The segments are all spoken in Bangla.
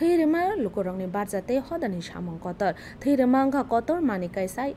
थैरमा लुकोरंगनि बारजाते हदानि सामं कतर थैरमा अंखा कतर मानि काइसाय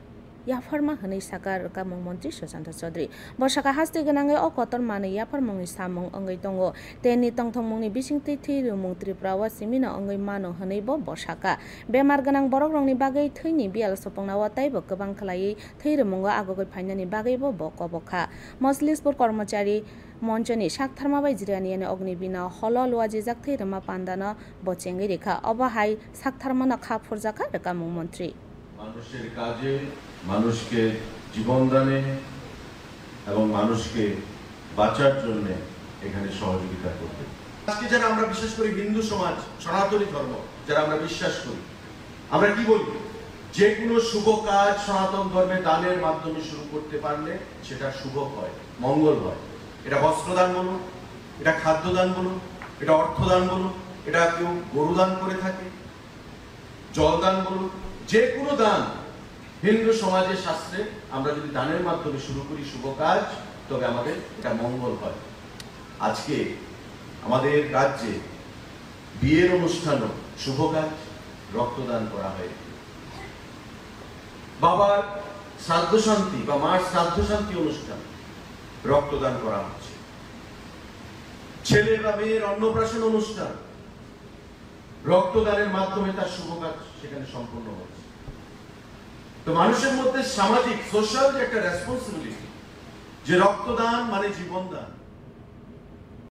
याफारमा हनै साकार कामं मन्त्री सुशांत चौधरी बसाका हास्ते गनाङै अ कतर मानि याफारमंनि सामं अंगै दंगो तेनि तंथंमंनि बिसिंथि थैरुमुं त्रिपुरा सिमिना अंगै मानो हनैबो बसाका बेमार गनां बरकरंनि बागै थैनि बियाल सपंना वाताइबो गोबां खलायै थैरुमुंगो आगोगै फाइनानि बागैबो बकबखा मजलिसपुर कर्मचारी मञ्चनि साकथारमा जिरानियानि अग्निबिना हल लुवाजिजाक थैरमा पान्दाना बचेंगै रेखा अबहाय साकथारमाना खा फुरजाका रेखामुं मन्त्री মানুষের কাজে মানুষকে জীবন দানে এবং মানুষকে বাঁচার জন্য এখানে সহযোগিতা করতে আজকে যারা আমরা বিশেষ করে হিন্দু সমাজ সনাতনী ধর্ম যারা আমরা বিশ্বাস করি আমরা কি বলি যে কোনো শুভ কাজ সনাতন ধর্মে দানের মাধ্যমে শুরু করতে পারলে সেটা শুভ হয় মঙ্গল হয় এটা বস্ত্রদান বলুন এটা খাদ্যদান বলুন এটা অর্থদান বলুন এটা কেউ গরুদান করে থাকে জলদান বলুন যে কোনো দান হিন্দু সমাজের শাস্ত্রে আমরা যদি দানের মাধ্যমে শুরু করি শুভ কাজ তবে আমাদের এটা মঙ্গল হয় আজকে আমাদের রাজ্যে বিয়ের অনুষ্ঠানও শুভ কাজ রক্তদান করা হয় বাবার শ্রাদ্ধ শান্তি বা মার শ্রাদ্ধ শান্তি অনুষ্ঠান রক্তদান করা হচ্ছে ছেলে বা মেয়ের অন্নপ্রাশন অনুষ্ঠান রক্তদানের মাধ্যমে তার শুভ কাজ সেখানে সম্পন্ন হচ্ছে তো মানুষের মধ্যে সামাজিক সোশ্যাল যে একটা রেসপন্সিবিলিটি যে রক্তদান মানে জীবনদান